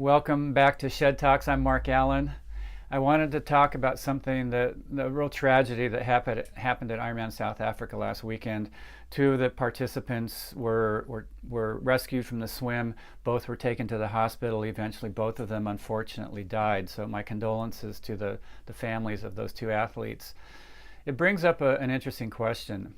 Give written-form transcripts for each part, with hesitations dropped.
Welcome back to Shed Talks. I'm Mark Allen. I wanted to talk about something the real tragedy that happened at Ironman South Africa last weekend. Two of the participants were rescued from the swim. Both were taken to the hospital. Eventually, both of them unfortunately died. So my condolences to the families of those two athletes. It brings up an interesting question.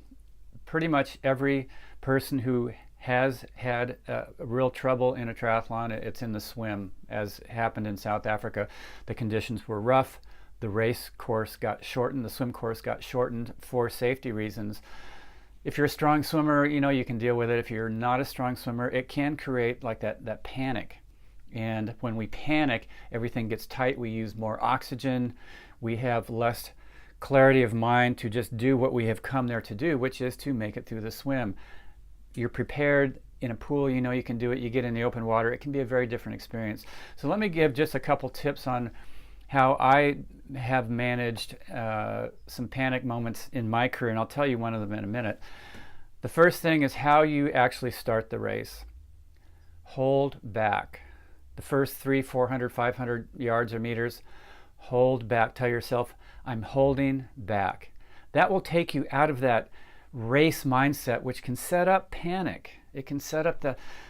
Pretty much every person who has had real trouble in a triathlon, it's in the swim, as happened in South Africa. The conditions were rough. The race course got shortened. The swim course got shortened for safety reasons. If you're a strong swimmer, you can deal with it. If you're not a strong swimmer, it can create like that panic. And when we panic, everything gets tight. We use more oxygen. We have less clarity of mind to just do what we have come there to do, which is to make it through the swim. You're prepared in a pool, you can do it. You get in the open water, it can be a very different experience. So let me give just a couple tips on how I have managed some panic moments in my career, and I'll tell you one of them in a minute. The first thing is how you actually start the race. Hold back. The first 300, 400, 500 yards or meters, hold back. Tell yourself, I'm holding back. That will take you out of that race mindset, which can set up panic. It can set up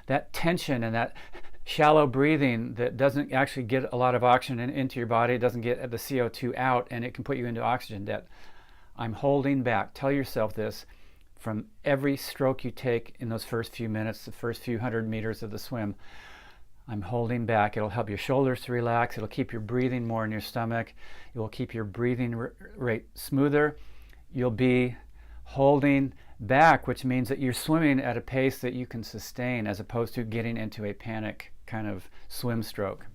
that tension and that shallow breathing that doesn't actually get a lot of oxygen into your body. It doesn't get the CO2 out, and it can put you into oxygen debt. I'm holding back. Tell yourself this from every stroke you take in those first few minutes, the first few 100 meters of the swim. I'm holding back. It'll help your shoulders to relax. It'll keep your breathing more in your stomach. It will keep your breathing rate smoother. You'll be holding back, which means that you're swimming at a pace that you can sustain as opposed to getting into a panic kind of swim stroke.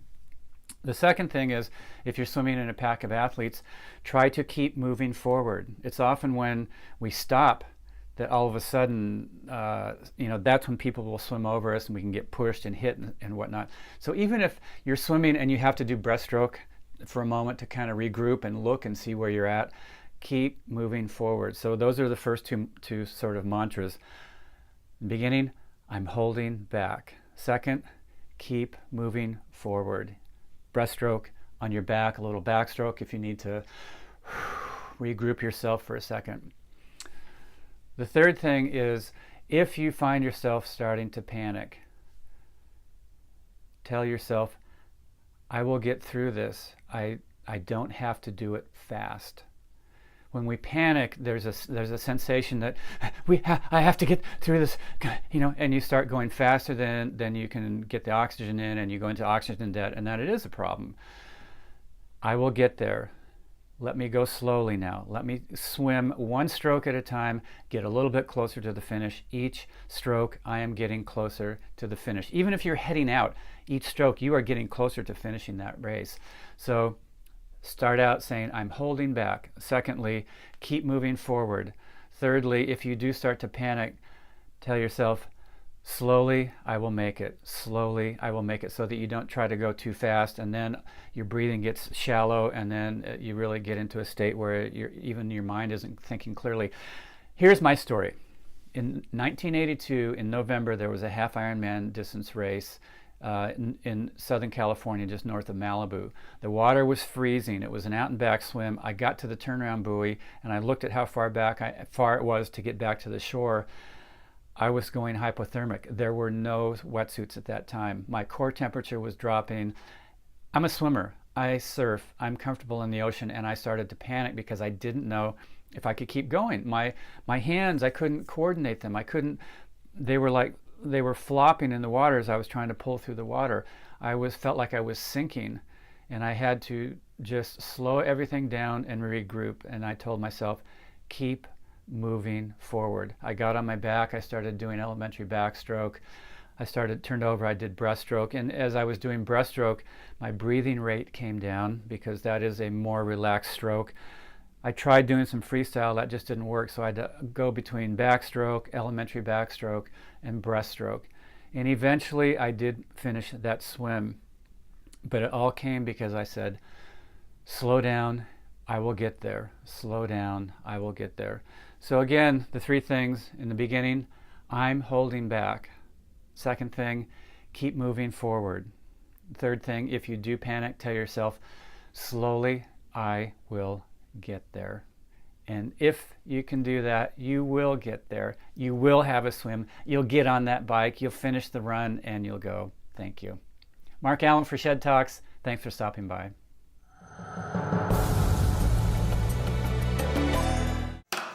The second thing is, if you're swimming in a pack of athletes, try to keep moving forward. It's often when we stop that all of a sudden, that's when people will swim over us and we can get pushed and hit and whatnot. So even if you're swimming and you have to do breaststroke for a moment to kind of regroup and look and see where you're at, keep moving forward. So those are the first two sort of mantras. Beginning, I'm holding back. Second, keep moving forward. Breaststroke on your back, a little backstroke if you need to regroup yourself for a second. The third thing is, if you find yourself starting to panic, tell yourself, I will get through this. I don't have to do it fast. When we panic, there's a sensation that I have to get through this, and you start going faster than you can get the oxygen in, and you go into oxygen debt, and that it is a problem. I will get there. Let me go slowly now. Let me swim one stroke at a time, get a little bit closer to the finish. Each stroke, I am getting closer to the finish. Even if you're heading out, each stroke, you are getting closer to finishing that race. So start out saying, I'm holding back. Secondly, keep moving forward. Thirdly, if you do start to panic, tell yourself, slowly, I will make it. Slowly, I will make it, so that you don't try to go too fast, and then your breathing gets shallow, and then you really get into a state where even your mind isn't thinking clearly. Here's my story. In 1982, in November, there was a half Ironman distance race in Southern California, just north of Malibu. The water was freezing. It was an out and back swim. I got to the turnaround buoy and I looked at how far it was to get back to the shore. I was going hypothermic. There were no wetsuits at that time. My core temperature was dropping. I'm a swimmer. I surf. I'm comfortable in the ocean, and I started to panic because I didn't know if I could keep going. My hands, I couldn't coordinate them. They were flopping in the water as I was trying to pull through the water. Felt like I was sinking, and I had to just slow everything down and regroup. And I told myself, keep moving forward. I got on my back. I started doing elementary backstroke. Turned over. I did breaststroke. And as I was doing breaststroke, my breathing rate came down because that is a more relaxed stroke. I tried doing some freestyle. That just didn't work. So I had to go between backstroke, elementary backstroke, and breaststroke. And eventually I did finish that swim. But it all came because I said, slow down, I will get there. Slow down, I will get there. So again, the three things in the beginning, I'm holding back. Second thing, keep moving forward. third thing, if you do panic, tell yourself, slowly, I will get there. And if you can do that, you will get there. You will have a swim. You'll get on that bike. You'll finish the run and you'll go, thank you. Mark Allen for Shed Talks. Thanks for stopping by.